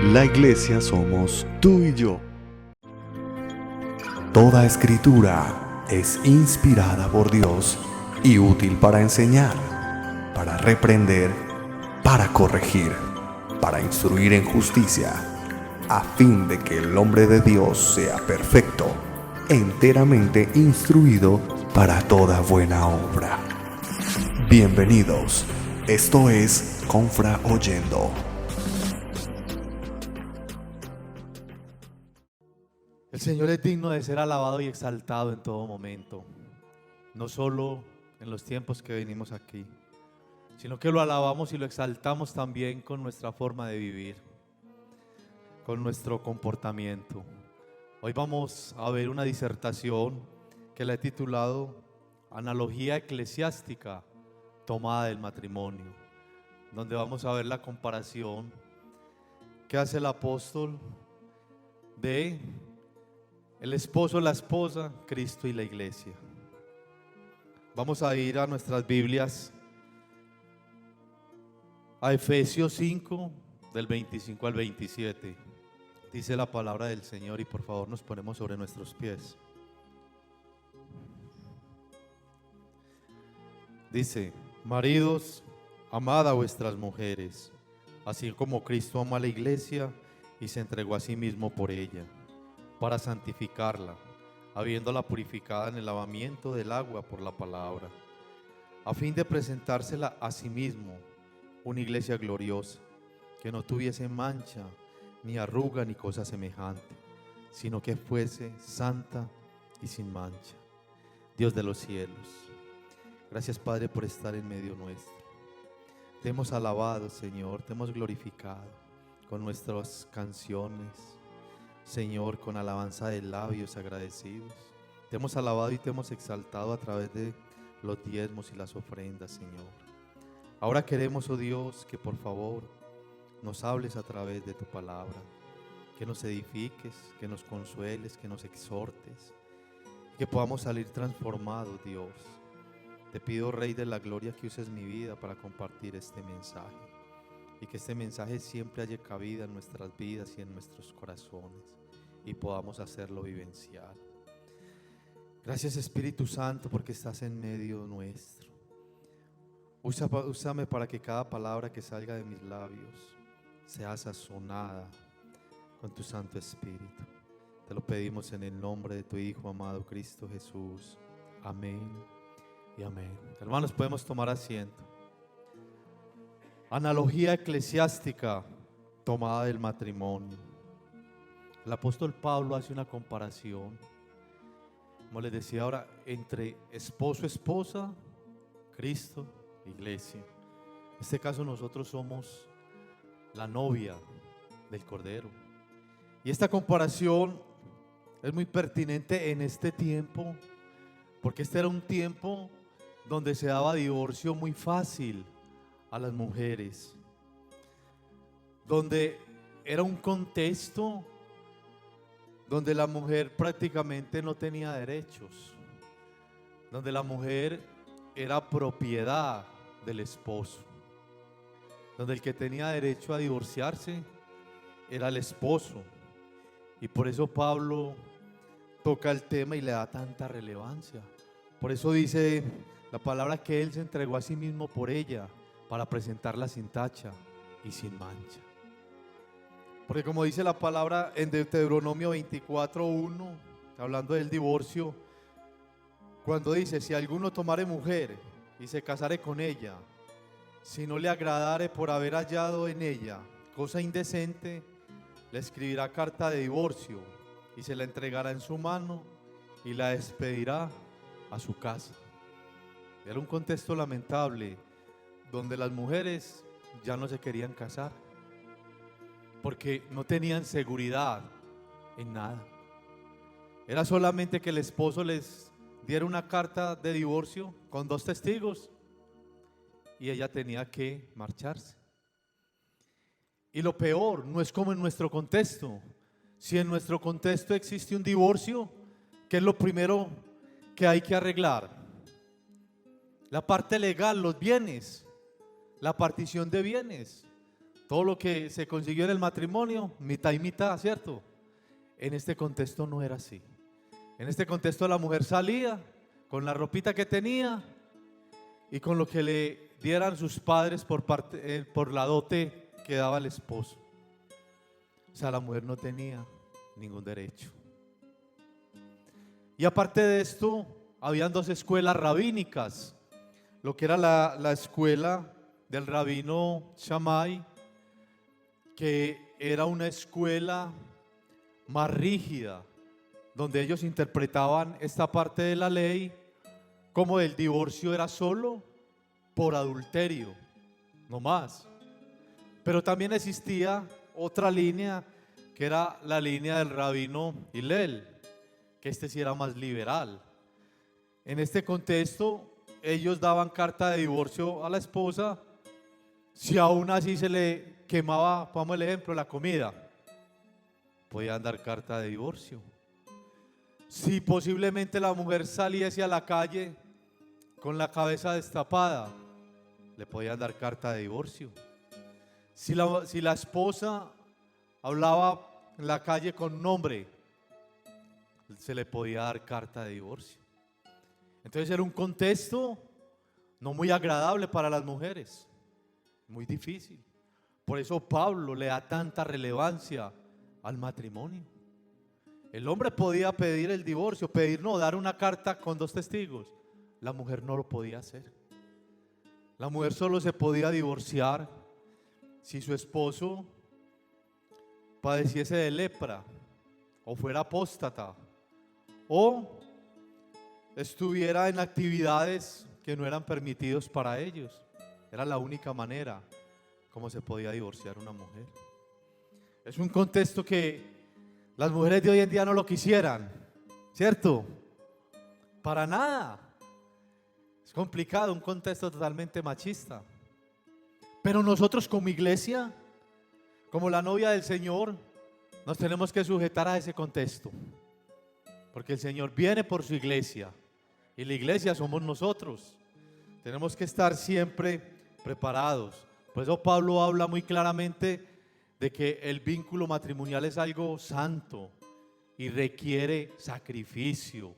La iglesia somos tú y yo. Toda escritura es inspirada por Dios y útil para enseñar, para reprender, para corregir, para instruir en justicia, a fin de que el hombre de Dios sea perfecto, enteramente instruido para toda buena obra. Bienvenidos, esto es Confra Oyendo. El Señor es digno de ser alabado y exaltado en todo momento, no solo en los tiempos que venimos aquí, sino que lo alabamos y lo exaltamos también con nuestra forma de vivir, con nuestro comportamiento. Hoy vamos a ver una disertación que la he titulado Analogía eclesiástica tomada del matrimonio, donde vamos a ver la comparación que hace el apóstol de el esposo, la esposa, Cristo y la iglesia. Vamos a ir a nuestras Biblias, a Efesios 5, del 25 al 27. Dice la palabra del Señor y por favor nos ponemos sobre nuestros pies. Dice: maridos, amad a vuestras mujeres, así como Cristo ama a la iglesia y se entregó a sí mismo por ella, para santificarla, habiéndola purificada en el lavamiento del agua por la palabra, a fin de presentársela a sí mismo, una iglesia gloriosa, que no tuviese mancha, ni arruga, ni cosa semejante, sino que fuese santa y sin mancha. Dios de los cielos, gracias Padre por estar en medio nuestro. Te hemos alabado, Señor, te hemos glorificado con nuestras canciones, Señor, con alabanza de labios agradecidos. Te hemos alabado y te hemos exaltado a través de los diezmos y las ofrendas, Señor. Ahora queremos, oh Dios, que por favor nos hables a través de tu palabra, que nos edifiques, que nos consueles, que nos exhortes, que podamos salir transformados, Dios. Te pido, Rey de la Gloria, que uses mi vida para compartir este mensaje y que este mensaje siempre haya cabida en nuestras vidas y en nuestros corazones y podamos hacerlo vivencial. Gracias, Espíritu Santo, porque estás en medio nuestro. Úsame para que cada palabra que salga de mis labios sea sazonada con tu Santo Espíritu. Te lo pedimos en el nombre de tu Hijo amado Cristo Jesús. Amén y amén. Hermanos, podemos tomar asiento. Analogía eclesiástica tomada del matrimonio. El apóstol Pablo hace una comparación, como les decía ahora, entre esposo, esposa, Cristo, iglesia. En este caso nosotros somos la novia del Cordero. Y esta comparación es muy pertinente en este tiempo, porque este era un tiempo donde se daba divorcio muy fácil a las mujeres, donde era un contexto donde la mujer prácticamente no tenía derechos, donde la mujer era propiedad del esposo, donde el que tenía derecho a divorciarse era el esposo. Y por eso Pablo toca el tema y le da tanta relevancia. Por eso dice la palabra que él se entregó a sí mismo por ella, para presentarla sin tacha y sin mancha. Porque como dice la palabra en Deuteronomio 24:1, hablando del divorcio, cuando dice: si alguno tomare mujer y se casare con ella, si no le agradare por haber hallado en ella cosa indecente, le escribirá carta de divorcio y se la entregará en su mano y la despedirá a su casa. Era un contexto lamentable donde las mujeres ya no se querían casar porque no tenían seguridad en nada. Era solamente que el esposo les diera una carta de divorcio con 2 testigos y ella tenía que marcharse. Y lo peor, no es como en nuestro contexto. Si en nuestro contexto existe un divorcio, ¿qué es lo primero que hay que arreglar? La parte legal, los bienes, la partición de bienes. todo lo que se consiguió en el matrimonio, mitad y mitad, ¿cierto? En este contexto no era así. En este contexto la mujer salía con la ropita que tenía y con lo que le dieran sus padres por la dote que daba el esposo. O sea, la mujer no tenía ningún derecho. Y aparte de esto, habían dos escuelas rabínicas. Lo que era la escuela del rabino Shammai, que era una escuela más rígida, donde ellos interpretaban esta parte de la ley como el divorcio era solo por adulterio, no más. Pero también existía otra línea, que era la línea del rabino Hillel, que este sí era más liberal. En este contexto, ellos daban carta de divorcio a la esposa si aún así se le quemaba, pongamos el ejemplo, la comida. Podían dar carta de divorcio. Si posiblemente la mujer saliese a la calle con la cabeza destapada, le podían dar carta de divorcio. Si la esposa hablaba en la calle con nombre, se le podía dar carta de divorcio. Entonces era un contexto no muy agradable para las mujeres, muy difícil. Por eso Pablo le da tanta relevancia al matrimonio. El hombre podía pedir el divorcio, dar una carta con dos testigos. La mujer no lo podía hacer. La mujer solo se podía divorciar si su esposo padeciese de lepra, o fuera apóstata, o estuviera en actividades que no eran permitidos para ellos. Era la única manera como se podía divorciar una mujer. Es un contexto que las mujeres de hoy en día no lo quisieran, ¿cierto? Para nada. Es complicado, un contexto totalmente machista. Pero nosotros como iglesia, como la novia del Señor, nos tenemos que sujetar a ese contexto. Porque el Señor viene por su iglesia y la iglesia somos nosotros. Tenemos que estar siempre preparados. Por eso Pablo habla muy claramente de que el vínculo matrimonial es algo santo y requiere sacrificio,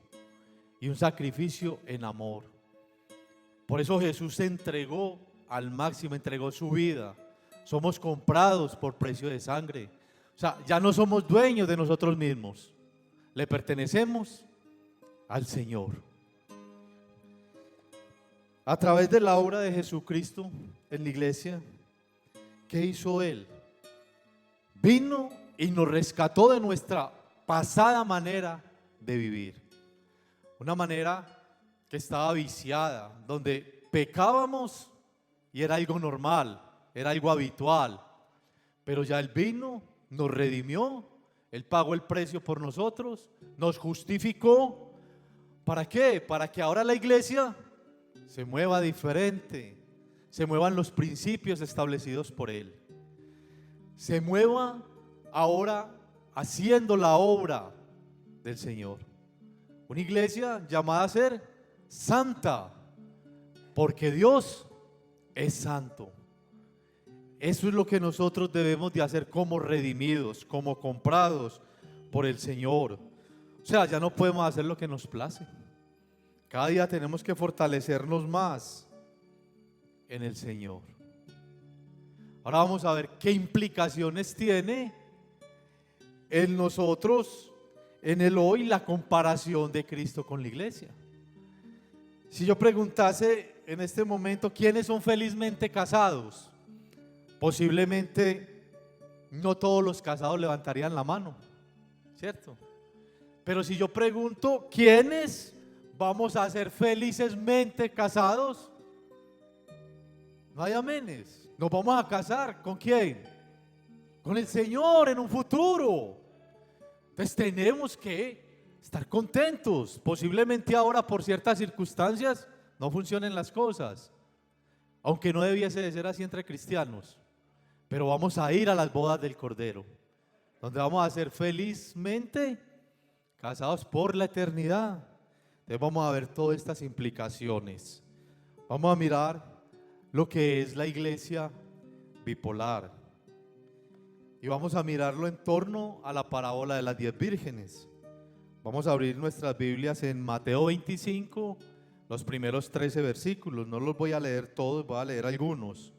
y un sacrificio en amor. Por eso Jesús se entregó al máximo, entregó su vida. Somos comprados por precio de sangre. O sea, ya no somos dueños de nosotros mismos. Le pertenecemos al Señor. A través de la obra de Jesucristo en la iglesia, ¿qué hizo Él? Vino y nos rescató de nuestra pasada manera de vivir. Una manera que estaba viciada, donde pecábamos y era algo normal, era algo habitual. Pero ya Él vino, nos redimió, Él pagó el precio por nosotros, nos justificó. ¿Para qué? Para que ahora la iglesia se mueva diferente, se muevan los principios establecidos por Él, se mueva ahora haciendo la obra del Señor. Una iglesia llamada a ser santa, porque Dios es santo. Eso es lo que nosotros debemos de hacer como redimidos, como comprados por el Señor. O sea, ya no podemos hacer lo que nos place. Cada día tenemos que fortalecernos más en el Señor. Ahora vamos a ver qué implicaciones tiene en nosotros, en el hoy, la comparación de Cristo con la iglesia. Si yo preguntase en este momento quiénes son felizmente casados, posiblemente no todos los casados levantarían la mano, ¿cierto? Pero si yo pregunto quiénes vamos a ser felizmente casados, no hay amenes. Nos vamos a casar, ¿con quién? Con el Señor en un futuro. Entonces tenemos que estar contentos. Posiblemente ahora por ciertas circunstancias no funcionen las cosas, aunque no debiese de ser así entre cristianos. Pero vamos a ir a las bodas del Cordero, donde vamos a ser felizmente casados por la eternidad. Entonces vamos a ver todas estas implicaciones. Vamos a mirar lo que es la iglesia bipolar. y vamos a mirarlo en torno a la parábola de las 10 vírgenes. Vamos a abrir nuestras Biblias en Mateo 25, los primeros 13 versículos. No los voy a leer todos, voy a leer algunos.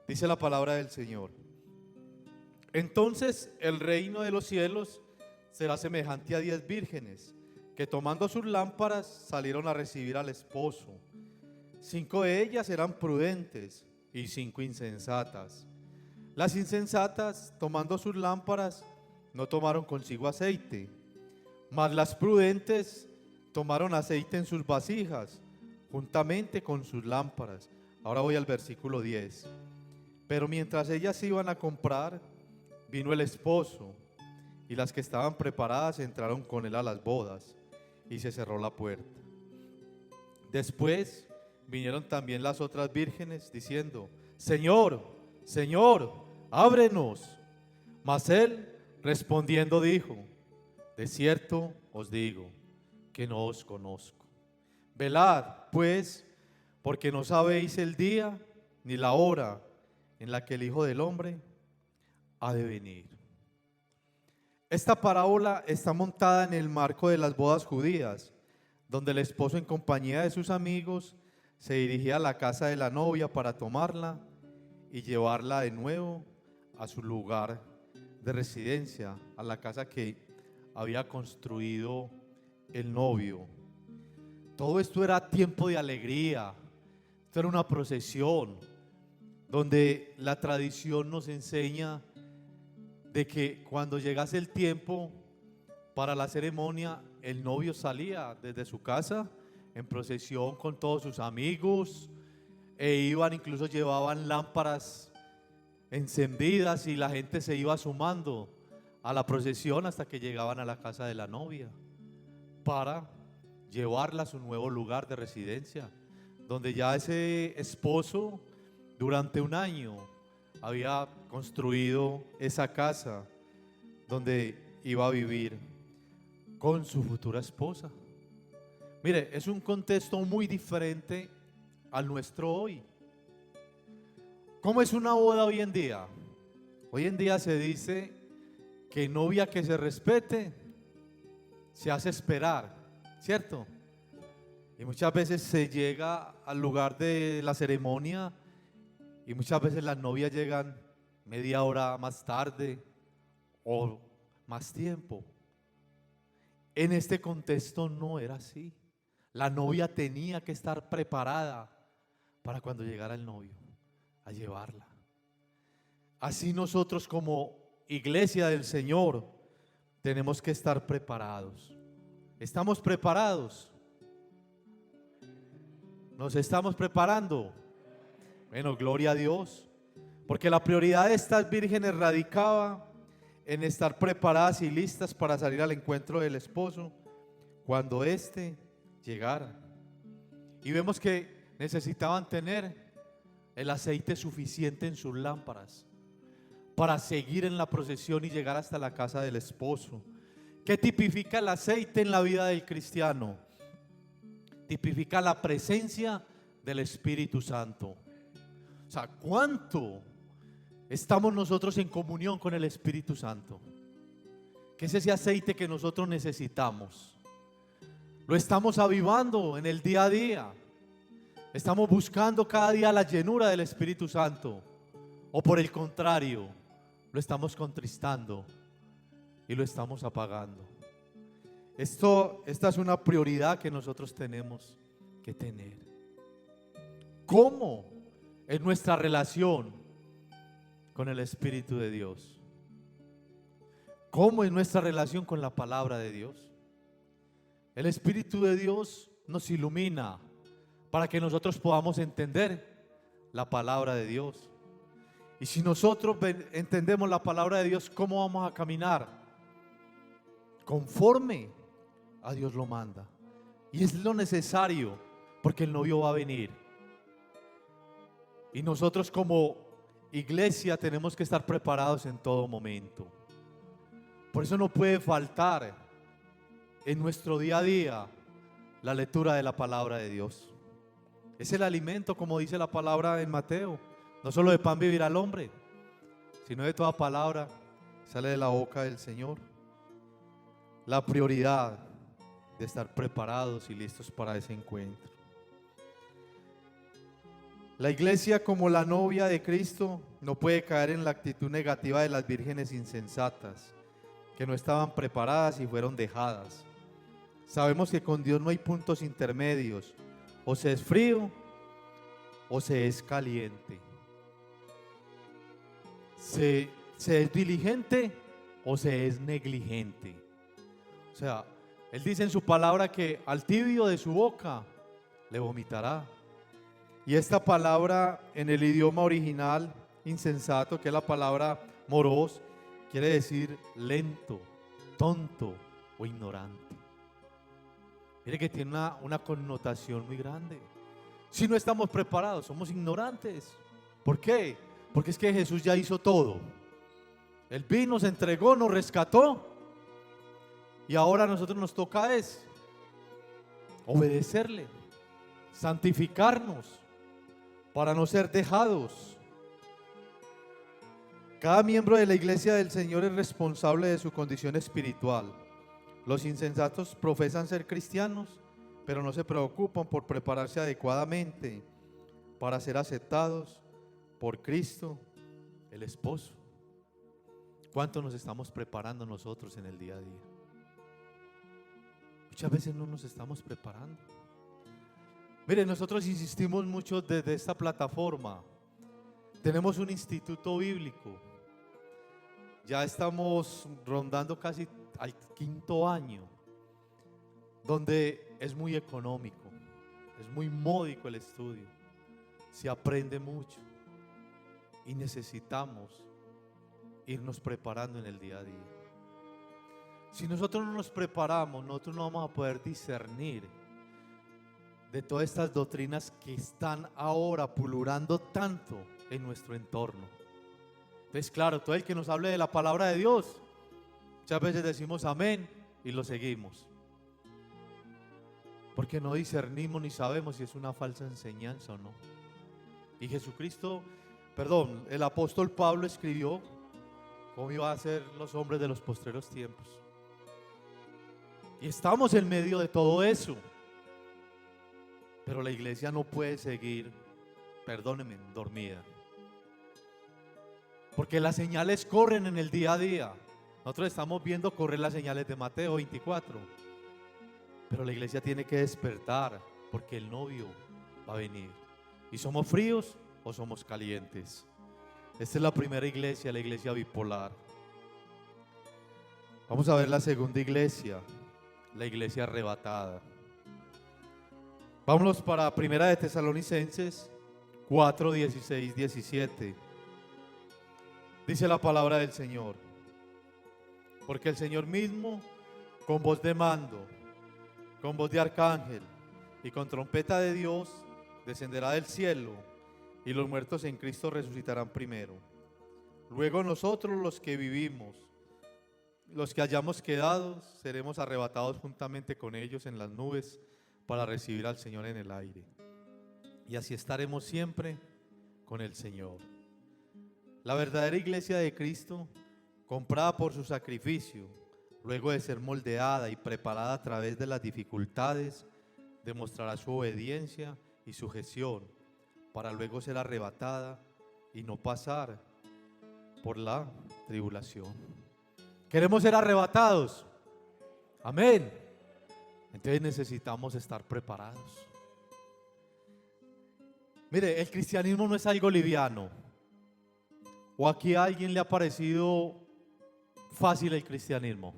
Dice la palabra del Señor: entonces el reino de los cielos será semejante a 10 vírgenes, que tomando sus lámparas salieron a recibir al esposo. 5 de ellas eran prudentes y 5 insensatas. Las insensatas, tomando sus lámparas, no tomaron consigo aceite, mas las prudentes tomaron aceite en sus vasijas, juntamente con sus lámparas. Ahora voy al versículo 10. Pero mientras ellas iban a comprar, vino el esposo, y las que estaban preparadas entraron con él a las bodas, y se cerró la puerta. Después vinieron también las otras vírgenes, diciendo: Señor, Señor, ábrenos. Mas él respondiendo dijo: de cierto os digo que no os conozco. Velad, pues, porque no sabéis el día ni la hora en la que el Hijo del Hombre ha de venir. Esta parábola está montada en el marco de las bodas judías, donde el esposo, en compañía de sus amigos, se dirigía a la casa de la novia para tomarla y llevarla de nuevo a su lugar de residencia, a la casa que había construido el novio. Todo esto era tiempo de alegría, esto era una procesión, donde la tradición nos enseña de que cuando llegase el tiempo para la ceremonia, el novio salía desde su casa en procesión con todos sus amigos, e iban, incluso llevaban lámparas encendidas, y la gente se iba sumando a la procesión hasta que llegaban a la casa de la novia para llevarla a su nuevo lugar de residencia, donde ya ese esposo durante un año había construido esa casa donde iba a vivir con su futura esposa. Mire, es un contexto muy diferente al nuestro hoy. ¿Cómo es una boda hoy en día? Hoy en día se dice que novia que se respete se hace esperar, ¿cierto? Y muchas veces se llega al lugar de la ceremonia y muchas veces las novias llegan media hora más tarde o más tiempo. En este contexto no era así. La novia tenía que estar preparada para cuando llegara el novio a llevarla. Así nosotros, como iglesia del Señor, tenemos que estar preparados. ¿Estamos preparados? ¿Nos estamos preparando? Bueno, gloria a Dios, porque la prioridad de estas vírgenes radicaba en estar preparadas y listas para salir al encuentro del esposo cuando éste llegara. Y vemos que necesitaban tener el aceite suficiente en sus lámparas para seguir en la procesión y llegar hasta la casa del esposo. ¿Qué tipifica el aceite en la vida del cristiano? Tipifica la presencia del Espíritu Santo. O sea, ¿cuánto estamos nosotros en comunión con el Espíritu Santo? ¿Qué es ese aceite que nosotros necesitamos? ¿Lo estamos avivando en el día a día? ¿Estamos buscando cada día la llenura del Espíritu Santo? ¿O por el contrario, lo estamos contristando y lo estamos apagando? Esta es una prioridad que nosotros tenemos que tener. ¿Cómo es nuestra relación con el Espíritu de Dios? ¿Cómo es nuestra relación con la palabra de Dios? El Espíritu de Dios nos ilumina para que nosotros podamos entender la palabra de Dios. Y si nosotros entendemos la palabra de Dios, ¿cómo vamos a caminar? Conforme a Dios lo manda. Y es lo necesario, porque el novio va a venir. Y nosotros como iglesia tenemos que estar preparados en todo momento. Por eso no puede faltar en nuestro día a día la lectura de la palabra de Dios. Es el alimento, como dice la palabra en Mateo, No solo de pan vivirá el hombre, sino de toda palabra sale de la boca del Señor. La prioridad de estar preparados y listos para ese encuentro. La iglesia, como la novia de Cristo, no puede caer en la actitud negativa de las vírgenes insensatas, que no estaban preparadas y fueron dejadas. Sabemos que con Dios no hay puntos intermedios, o se es frío o se es caliente. Se es diligente o se es negligente. O sea, Él dice en su palabra que al tibio de su boca le vomitará. Y esta palabra en el idioma original, insensato, que es la palabra moros, quiere decir lento, tonto o ignorante. Mire que tiene una connotación muy grande. Si no estamos preparados, somos ignorantes. ¿Por qué? Porque es que Jesús ya hizo todo. Él vino, se entregó, nos rescató. Y ahora a nosotros nos toca es obedecerle, santificarnos para no ser dejados. Cada miembro de la iglesia del Señor es responsable de su condición espiritual. Los insensatos profesan ser cristianos, pero no se preocupan por prepararse adecuadamente para ser aceptados por Cristo, el esposo. ¿Cuánto nos estamos preparando nosotros en el día a día? Muchas veces no nos estamos preparando. Miren, nosotros insistimos mucho desde esta plataforma. Tenemos un instituto bíblico. Ya estamos rondando casi al 5.º año, donde es muy económico, es muy módico el estudio, se aprende mucho y necesitamos irnos preparando en el día a día. Si nosotros no nos preparamos, nosotros no vamos a poder discernir de todas estas doctrinas que están ahora pululando tanto en nuestro entorno. Entonces, claro, todo el que nos hable de la palabra de Dios, muchas veces decimos amén y lo seguimos, porque no discernimos ni sabemos si es una falsa enseñanza o no. Y el apóstol Pablo escribió cómo iban a ser los hombres de los postreros tiempos. Y estamos en medio de todo eso. Pero la iglesia no puede seguir, perdónenme, dormida. Porque las señales corren en el día a día. Nosotros estamos viendo correr las señales de Mateo 24. Pero la iglesia tiene que despertar, porque el novio va a venir. ¿Y somos fríos o somos calientes? Esta es la primera iglesia, la iglesia bipolar. Vamos a ver la segunda iglesia, la iglesia arrebatada. Vámonos para Primera de Tesalonicenses 4, 16, 17. Dice la palabra del Señor: porque el Señor mismo, con voz de mando, con voz de arcángel y con trompeta de Dios, descenderá del cielo, y los muertos en Cristo resucitarán primero. Luego nosotros, los que vivimos, los que hayamos quedado, seremos arrebatados juntamente con ellos en las nubes para recibir al Señor en el aire. Y así estaremos siempre con el Señor. La verdadera iglesia de Cristo, comprada por su sacrificio, luego de ser moldeada y preparada a través de las dificultades, demostrará su obediencia y sujeción para luego ser arrebatada y no pasar por la tribulación. ¿Queremos ser arrebatados? Amén. Entonces necesitamos estar preparados. Mire, el cristianismo no es algo liviano. ¿O aquí a alguien le ha parecido fácil el cristianismo?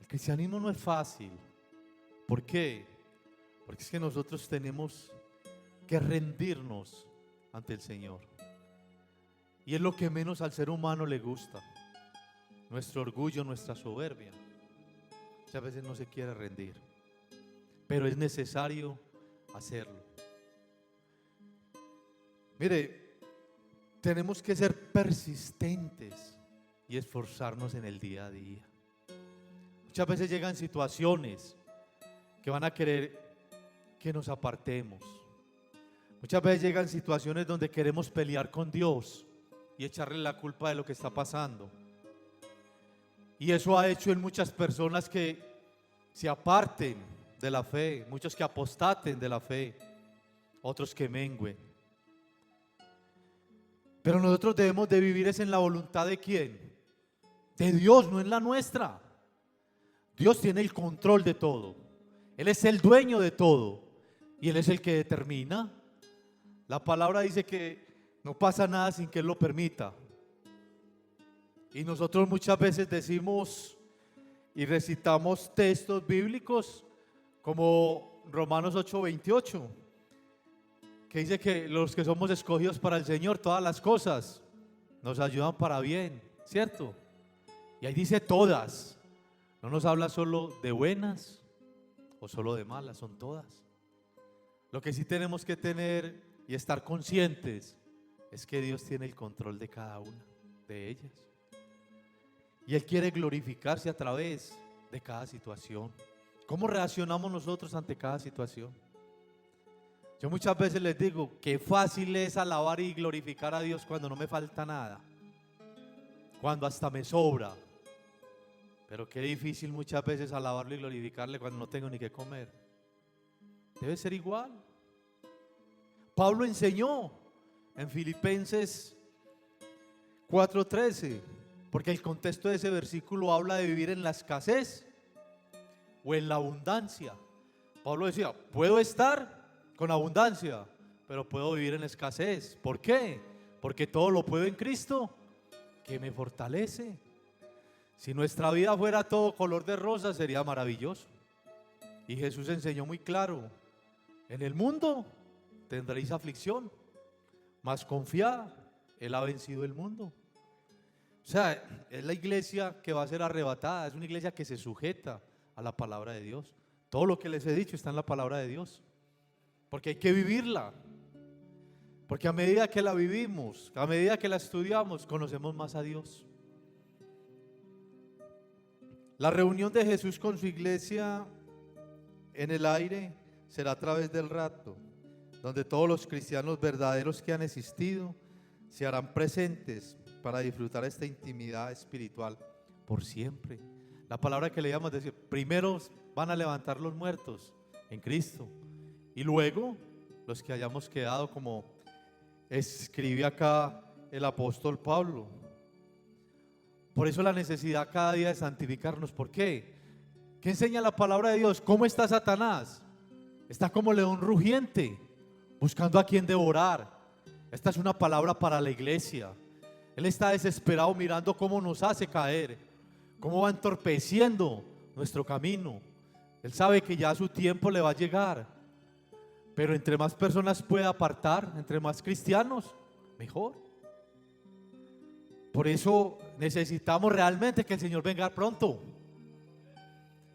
El cristianismo no es fácil. ¿Por qué? Porque es que nosotros tenemos que rendirnos ante el Señor. Y es lo que menos al ser humano le gusta. Nuestro orgullo, nuestra soberbia. Muchas veces no se quiere rendir, pero es necesario hacerlo. Mire, tenemos que ser persistentes y esforzarnos en el día a día. Muchas veces llegan situaciones que van a querer que nos apartemos, Muchas veces llegan situaciones donde queremos pelear con Dios y echarle la culpa de lo que está pasando. Y eso ha hecho en muchas personas que se aparten de la fe, muchos que apostaten de la fe, otros que mengüen. Pero nosotros debemos de vivir es en la voluntad de ¿quién? De Dios, no en la nuestra. Dios tiene el control de todo. Él es el dueño de todo y Él es el que determina. La palabra dice que no pasa nada sin que Él lo permita. Y nosotros muchas veces decimos y recitamos textos bíblicos como Romanos 8:28, que dice que los que somos escogidos para el Señor, todas las cosas nos ayudan para bien, ¿cierto? Y ahí dice todas. No nos habla solo de buenas o solo de malas, son todas. Lo que sí tenemos que tener y estar conscientes es que Dios tiene el control de cada una de ellas. Y Él quiere glorificarse a través de cada situación. ¿Cómo reaccionamos nosotros ante cada situación? Yo muchas veces les digo, qué fácil es alabar y glorificar a Dios cuando no me falta nada, cuando hasta me sobra. Pero qué difícil muchas veces alabarlo y glorificarle cuando no tengo ni qué comer. Debe ser igual. Pablo enseñó en Filipenses 4:13, porque el contexto de ese versículo habla de vivir en la escasez o en la abundancia. Pablo decía, puedo estar con abundancia, pero puedo vivir en escasez. ¿Por qué? Porque todo lo puedo en Cristo, que me fortalece. Si nuestra vida fuera todo color de rosa, sería maravilloso. Y Jesús enseñó muy claro, en el mundo tendréis aflicción, mas confiad, Él ha vencido el mundo. O sea, es la iglesia que va a ser arrebatada, es una iglesia que se sujeta a la palabra de Dios. Todo lo que les he dicho está en la palabra de Dios, porque hay que vivirla. Porque a medida que la vivimos, a medida que la estudiamos, conocemos más a Dios. La reunión de Jesús con su iglesia en el aire será a través del rapto, donde todos los cristianos verdaderos que han existido se harán presentes para disfrutar esta intimidad espiritual por siempre. La palabra que leíamos decía, primero van a levantar los muertos en Cristo y luego los que hayamos quedado, como escribe acá el apóstol Pablo. Por eso la necesidad cada día de santificarnos. ¿Por qué? ¿Qué enseña la palabra de Dios? ¿Cómo está Satanás? Está como león rugiente, buscando a quien devorar. Esta es una palabra para la iglesia. Él está desesperado mirando cómo nos hace caer, cómo va entorpeciendo nuestro camino. Él sabe que ya su tiempo le va a llegar, pero entre más personas pueda apartar, entre más cristianos, mejor. Por eso necesitamos realmente que el Señor venga pronto,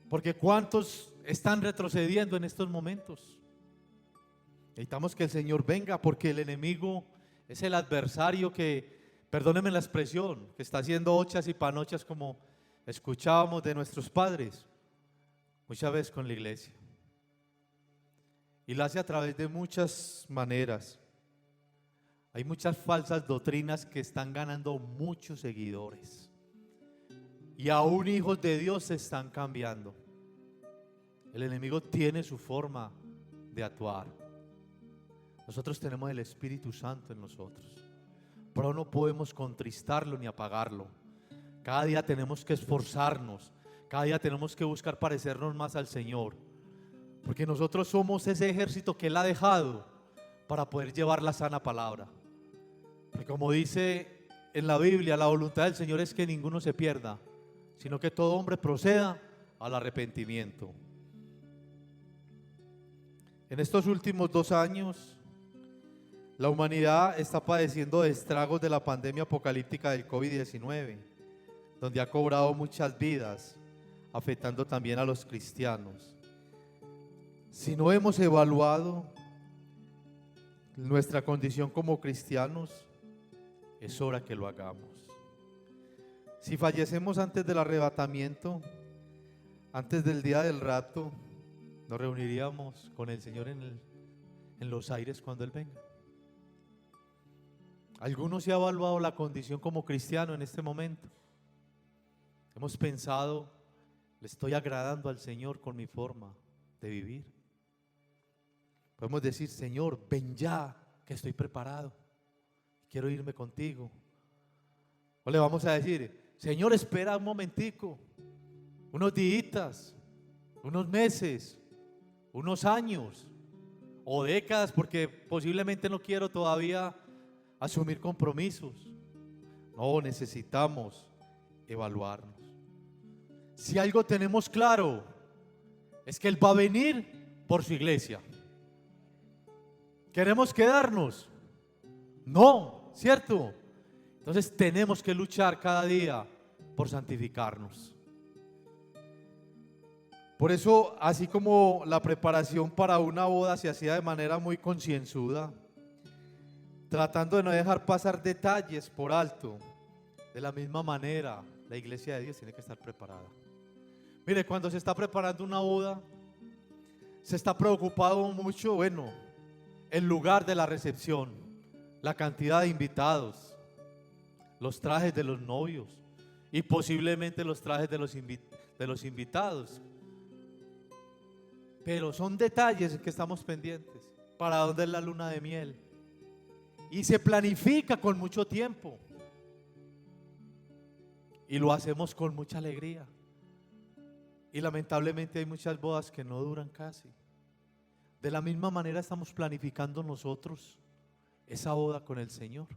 porque ¿cuántos están retrocediendo en estos momentos? Necesitamos que el Señor venga, porque el enemigo es el adversario que, perdónenme la expresión, que está haciendo ochas y panochas, como escuchábamos de nuestros padres, muchas veces con la iglesia. Y lo hace a través de muchas maneras. Hay muchas falsas doctrinas que están ganando muchos seguidores. Y aún hijos de Dios se están cambiando. El enemigo tiene su forma de actuar. Nosotros tenemos el Espíritu Santo en nosotros, pero no podemos contristarlo ni apagarlo. Cada día tenemos que esforzarnos, cada día tenemos que buscar parecernos más al Señor, porque nosotros somos ese ejército que Él ha dejado para poder llevar la sana palabra. Porque como dice en la Biblia, la voluntad del Señor es que ninguno se pierda, sino que todo hombre proceda al arrepentimiento. En estos últimos 2 años, la humanidad está padeciendo de estragos de la pandemia apocalíptica del COVID-19, donde ha cobrado muchas vidas, afectando también a los cristianos. Si no hemos evaluado nuestra condición como cristianos, es hora que lo hagamos. Si fallecemos antes del arrebatamiento, antes del día del rapto, nos reuniríamos con el Señor en los aires cuando Él venga. Algunos se ha evaluado la condición como cristiano en este momento. Hemos pensado, le estoy agradando al Señor con mi forma de vivir. Podemos decir, Señor, ven ya, que estoy preparado, quiero irme contigo. O le vamos a decir, Señor, espera un momentico, unos días, unos meses, unos años o décadas, porque posiblemente no quiero todavía asumir compromisos. No, necesitamos evaluarnos. Si algo tenemos claro, es que Él va a venir por su iglesia. ¿Queremos quedarnos? No, ¿cierto? Entonces tenemos que luchar cada día por santificarnos. Por eso, así como la preparación para una boda se hacía de manera muy concienzuda, tratando de no dejar pasar detalles por alto, de la misma manera la iglesia de Dios tiene que estar preparada. Mire, cuando se está preparando una boda, se está preocupado mucho, el lugar de la recepción, la cantidad de invitados, los trajes de los novios y posiblemente los trajes de los invitados. Pero son detalles en que estamos pendientes. ¿Para dónde es la luna de miel? Y se planifica con mucho tiempo. Y lo hacemos con mucha alegría. Y lamentablemente hay muchas bodas que no duran casi. De la misma manera estamos planificando nosotros esa boda con el Señor.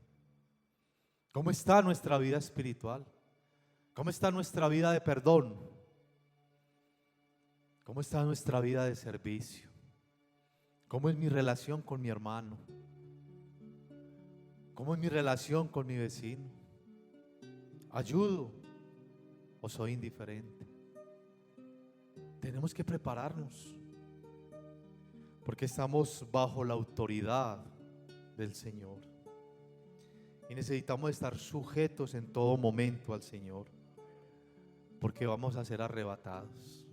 ¿Cómo está nuestra vida espiritual? ¿Cómo está nuestra vida de perdón? ¿Cómo está nuestra vida de servicio? ¿Cómo es mi relación con mi hermano? ¿Cómo es mi relación con mi vecino? ¿Ayudo o soy indiferente? Tenemos que prepararnos, porque estamos bajo la autoridad del Señor y necesitamos estar sujetos en todo momento al Señor, porque vamos a ser arrebatados.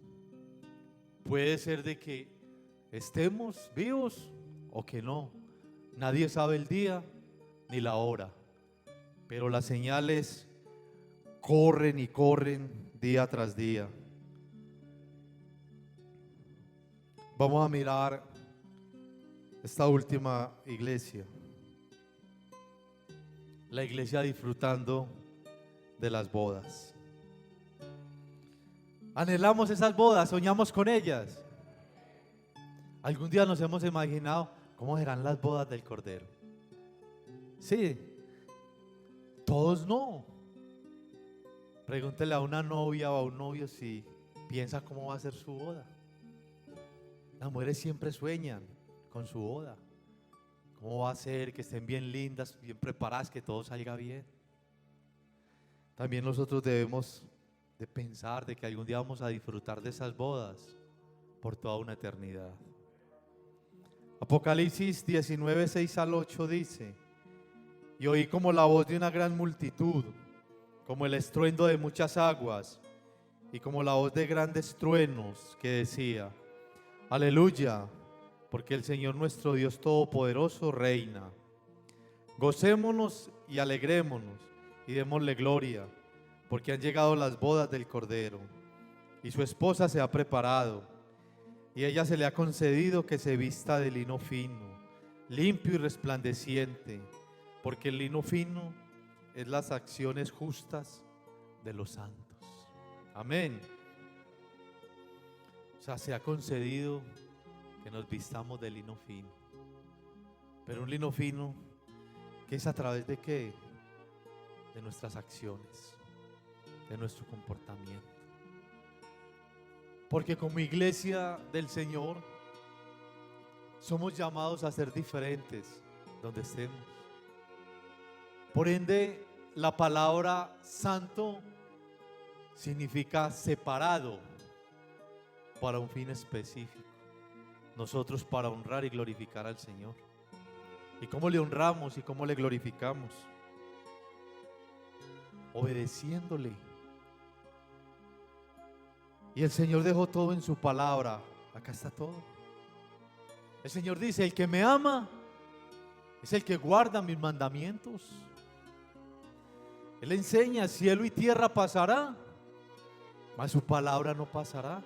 Puede ser de que estemos vivos o que no. Nadie sabe el día ni la hora, pero las señales corren y corren día tras día. Vamos a mirar esta última iglesia, la iglesia disfrutando de las bodas. Anhelamos esas bodas, soñamos con ellas. Algún día nos hemos imaginado cómo serán las bodas del Cordero. Sí, todos no. Pregúntele a una novia o a un novio si piensa cómo va a ser su boda. Las mujeres siempre sueñan con su boda. ¿Cómo va a ser? Que estén bien lindas, bien preparadas, que todo salga bien. También nosotros debemos de pensar de que algún día vamos a disfrutar de esas bodas por toda una eternidad. Apocalipsis 19, 6 al 8 dice: y oí como la voz de una gran multitud, como el estruendo de muchas aguas, y como la voz de grandes truenos, que decía: aleluya, porque el Señor nuestro Dios Todopoderoso reina. Gocémonos y alegrémonos y démosle gloria, porque han llegado las bodas del Cordero, y su esposa se ha preparado, y a ella se le ha concedido que se vista de lino fino, limpio y resplandeciente, porque el lino fino es las acciones justas de los santos. Amén. O sea, se ha concedido que nos vistamos de lino fino, pero un lino fino que es a través de ¿qué? De nuestras acciones, de nuestro comportamiento. Porque como iglesia del Señor somos llamados a ser diferentes donde estemos. Por ende, la palabra santo significa separado para un fin específico. Nosotros para honrar y glorificar al Señor. ¿Y cómo le honramos y cómo le glorificamos? Obedeciéndole. Y el Señor dejó todo en su palabra. Acá está todo. El Señor dice, el que me ama es el que guarda mis mandamientos. Él enseña, cielo y tierra pasará, mas su palabra no pasará.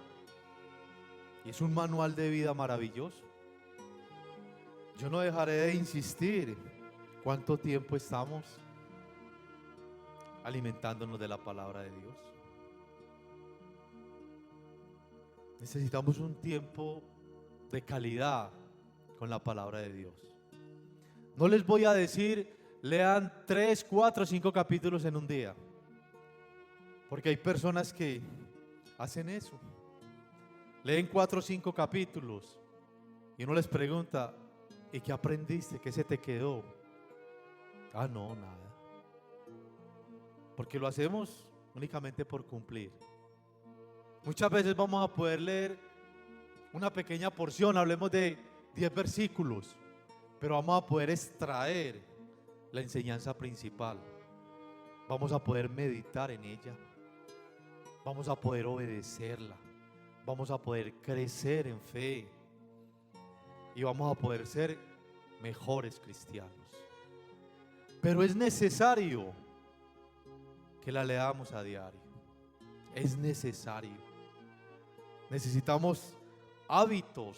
Y es un manual de vida maravilloso. Yo no dejaré de insistir cuánto tiempo estamos alimentándonos de la palabra de Dios. Necesitamos un tiempo de calidad con la palabra de Dios. No les voy a decir, lean 3, 4, 5 capítulos en un día, porque hay personas que hacen eso. Leen 4 o 5 capítulos y uno les pregunta, ¿y qué aprendiste? ¿Qué se te quedó? Ah, no, nada. Porque lo hacemos únicamente por cumplir. Muchas veces vamos a poder leer una pequeña porción, hablemos de 10 versículos, pero vamos a poder extraer la enseñanza principal. Vamos a poder meditar en ella. Vamos a poder obedecerla. Vamos a poder crecer en fe. Y vamos a poder ser mejores cristianos. Pero es necesario que la leamos a diario. Es necesario. Necesitamos hábitos.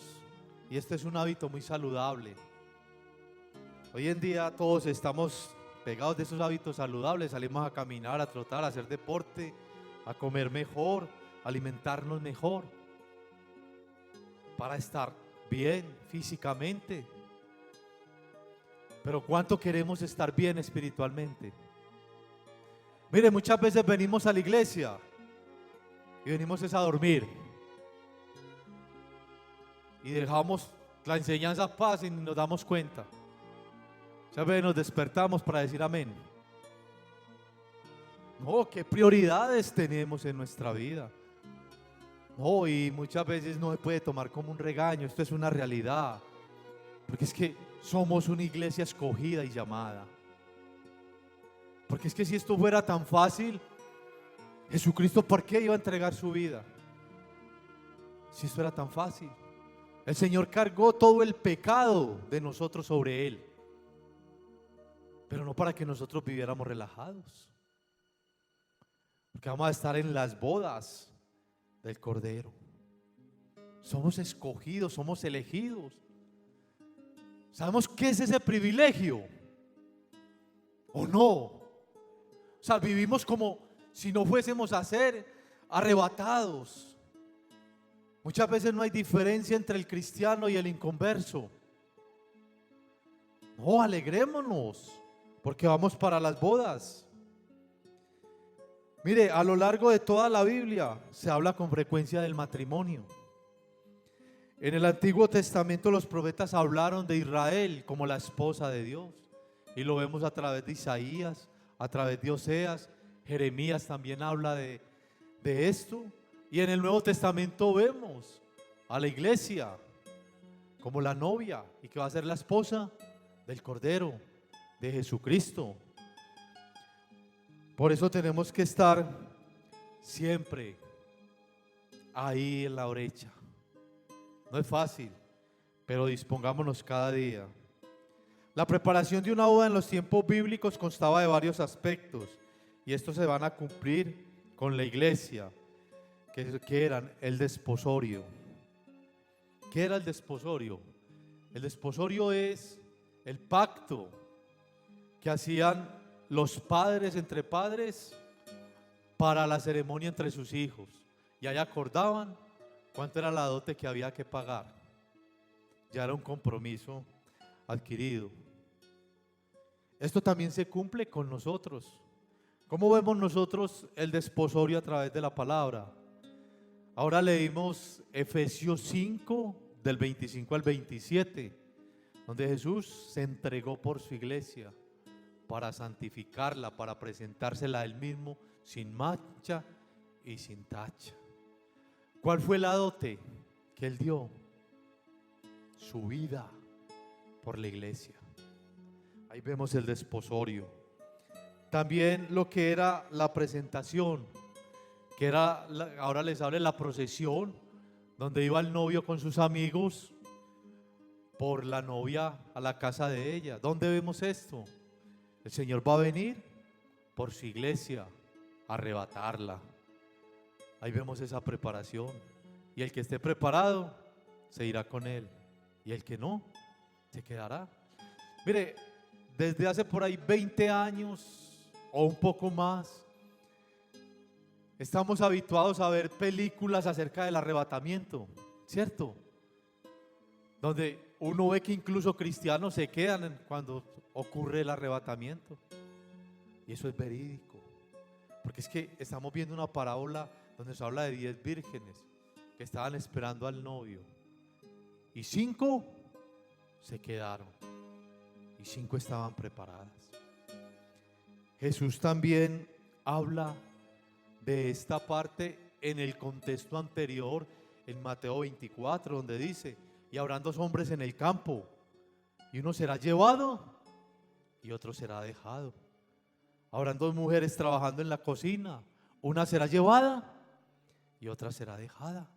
Y este es un hábito muy saludable. Hoy en día todos estamos pegados de esos hábitos saludables. Salimos a caminar, a trotar, a hacer deporte, a comer mejor, a alimentarnos mejor, para estar bien físicamente. Pero ¿cuánto queremos estar bien espiritualmente? Mire, muchas veces venimos a la iglesia y venimos a dormir y dejamos la enseñanza paz y ni nos damos cuenta. Muchas veces nos despertamos para decir amén. No, ¿qué prioridades tenemos en nuestra vida? No, y muchas veces no se puede tomar como un regaño, esto es una realidad. Porque es que somos una iglesia escogida y llamada. Porque es que si esto fuera tan fácil, Jesucristo, ¿por qué iba a entregar su vida? Si esto era tan fácil. El Señor cargó todo el pecado de nosotros sobre Él. Pero no para que nosotros viviéramos relajados. Porque vamos a estar en las bodas del Cordero. Somos escogidos, somos elegidos. ¿Sabemos qué es ese privilegio? ¿O no? O sea, vivimos como si no fuésemos a ser arrebatados. Muchas veces no hay diferencia entre el cristiano y el inconverso. No, alegrémonos, porque vamos para las bodas. Mire, a lo largo de toda la Biblia se habla con frecuencia del matrimonio. En el Antiguo Testamento los profetas hablaron de Israel como la esposa de Dios. Y lo vemos a través de Isaías, a través de Oseas. Jeremías también habla de esto. Y en el Nuevo Testamento vemos a la iglesia como la novia y que va a ser la esposa del Cordero, de Jesucristo. Por eso tenemos que estar siempre ahí en la brecha. No es fácil, pero dispongámonos cada día. La preparación de una boda en los tiempos bíblicos constaba de varios aspectos y estos se van a cumplir con la iglesia, que eran el desposorio. ¿Qué era el desposorio? El desposorio es el pacto que hacían los padres entre padres para la ceremonia entre sus hijos, y ahí acordaban cuánto era la dote que había que pagar. Ya era un compromiso adquirido. Esto también se cumple con nosotros. ¿Cómo vemos nosotros el desposorio a través de la palabra? Ahora leímos Efesios 5 del 25 al 27, donde Jesús se entregó por su iglesia para santificarla, para presentársela a Él mismo sin mancha y sin tacha. ¿Cuál fue la dote que Él dio? Su vida por la iglesia. Ahí vemos el desposorio. También lo que era la presentación, que era, ahora les habla la procesión, donde iba el novio con sus amigos por la novia a la casa de ella. ¿Dónde vemos esto? El Señor va a venir por su iglesia a arrebatarla. Ahí vemos esa preparación. Y el que esté preparado se irá con Él. Y el que no, se quedará. Mire, desde hace por ahí 20 años o un poco más, estamos habituados a ver películas acerca del arrebatamiento, ¿cierto? Donde uno ve que incluso cristianos se quedan cuando ocurre el arrebatamiento. Y eso es verídico. Porque es que estamos viendo una parábola donde se habla de 10 vírgenes que estaban esperando al novio. Y 5 se quedaron. Y 5 estaban preparadas. Jesús también habla de esta parte en el contexto anterior, en Mateo 24, donde dice: y habrán 2 hombres en el campo, y uno será llevado y otro será dejado. Habrán 2 mujeres trabajando en la cocina, una será llevada y otra será dejada.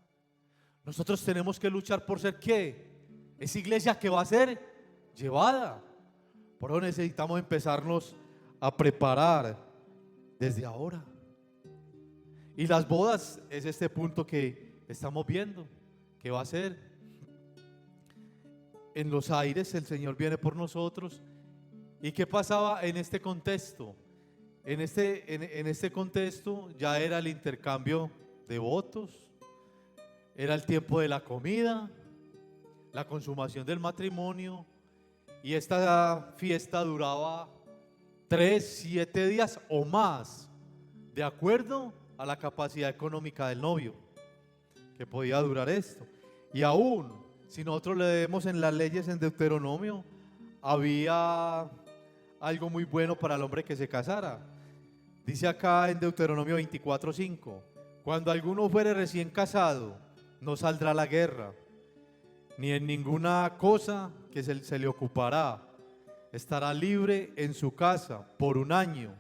Nosotros tenemos que luchar por ser ¿qué? Esa iglesia que va a ser llevada. Por eso necesitamos empezarnos a preparar desde ahora. Y las bodas es este punto que estamos viendo, que va a ser en los aires. El Señor viene por nosotros. ¿Y qué pasaba en este contexto? En este contexto ya era el intercambio de votos, era el tiempo de la comida, la consumación del matrimonio, y esta fiesta duraba 3, 7 días o más, de acuerdo a la capacidad económica del novio, que podía durar esto. Y aún, si nosotros leemos en las leyes en Deuteronomio, había algo muy bueno para el hombre que se casara. Dice acá en Deuteronomio 24:5: cuando alguno fuere recién casado, no saldrá a la guerra, ni en ninguna cosa que se le ocupará. Estará libre en su casa por 1 año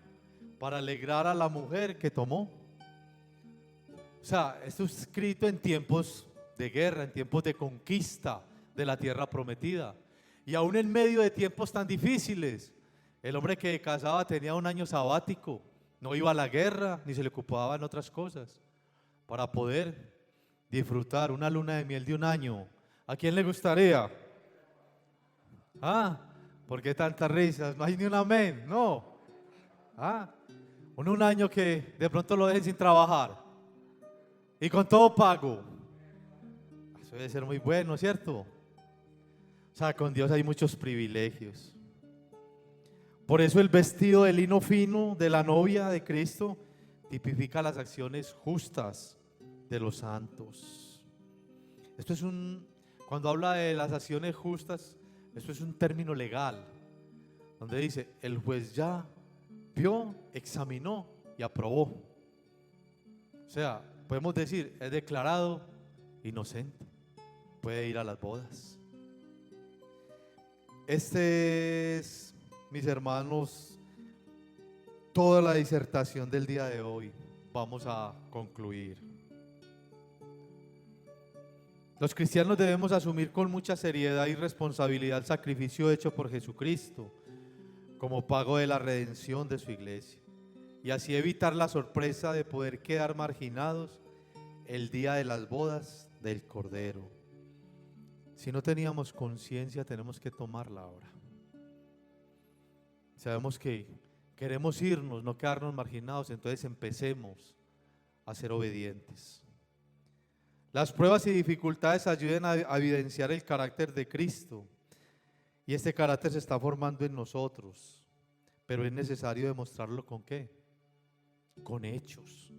para alegrar a la mujer que tomó. O sea, esto es escrito en tiempos de guerra, en tiempos de conquista de la tierra prometida. Y aún en medio de tiempos tan difíciles, el hombre que casaba tenía 1 año sabático, no iba a la guerra ni se le ocupaba en otras cosas, para poder disfrutar una luna de miel de 1 año. ¿A quién le gustaría? ¿Por qué tantas risas? No hay ni un amén, no. Un año que de pronto lo dejen sin trabajar y con todo pago. Eso debe ser muy bueno, ¿cierto? O sea, con Dios hay muchos privilegios. Por eso el vestido de lino fino de la novia de Cristo tipifica las acciones justas de los santos. Cuando habla de las acciones justas, esto es un término legal, donde dice: el juez ya vio, examinó y aprobó. O sea, podemos decir, es declarado inocente, puede ir a las bodas. Este es, mis hermanos, toda la disertación del día de hoy. Vamos a concluir. Los cristianos debemos asumir con mucha seriedad y responsabilidad el sacrificio hecho por Jesucristo como pago de la redención de su iglesia, y así evitar la sorpresa de poder quedar marginados el día de las bodas del Cordero. Si no teníamos conciencia, tenemos que tomarla ahora. Sabemos que queremos irnos, no quedarnos marginados, entonces empecemos a ser obedientes. Las pruebas y dificultades ayudan a evidenciar el carácter de Cristo, y este carácter se está formando en nosotros, pero es necesario demostrarlo ¿con qué? Con hechos.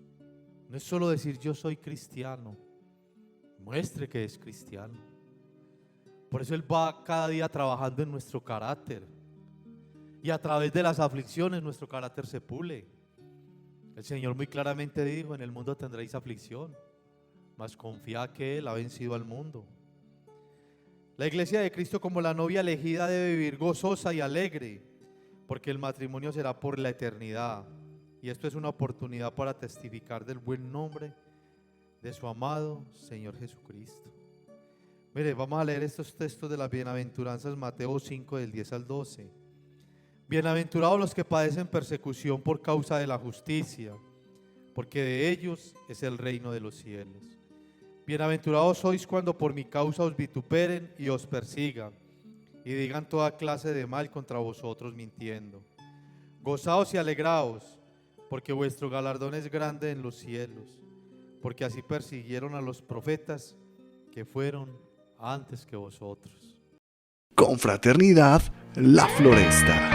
No es solo decir yo soy cristiano, muestre que es cristiano. Por eso Él va cada día trabajando en nuestro carácter, y a través de las aflicciones nuestro carácter se pule. El Señor muy claramente dijo: en el mundo tendréis aflicción, mas confiad que Él ha vencido al mundo. La iglesia de Cristo, como la novia elegida, debe vivir gozosa y alegre, porque el matrimonio será por la eternidad, y esto es una oportunidad para testificar del buen nombre de su amado Señor Jesucristo. Mire, vamos a leer estos textos de las bienaventuranzas, Mateo 5, del 10 al 12. Bienaventurados los que padecen persecución por causa de la justicia, porque de ellos es el reino de los cielos. Bienaventurados sois cuando por mi causa os vituperen y os persigan, y digan toda clase de mal contra vosotros mintiendo. Gozaos y alegraos, porque vuestro galardón es grande en los cielos, porque así persiguieron a los profetas que fueron antes que vosotros. Confraternidad La Floresta.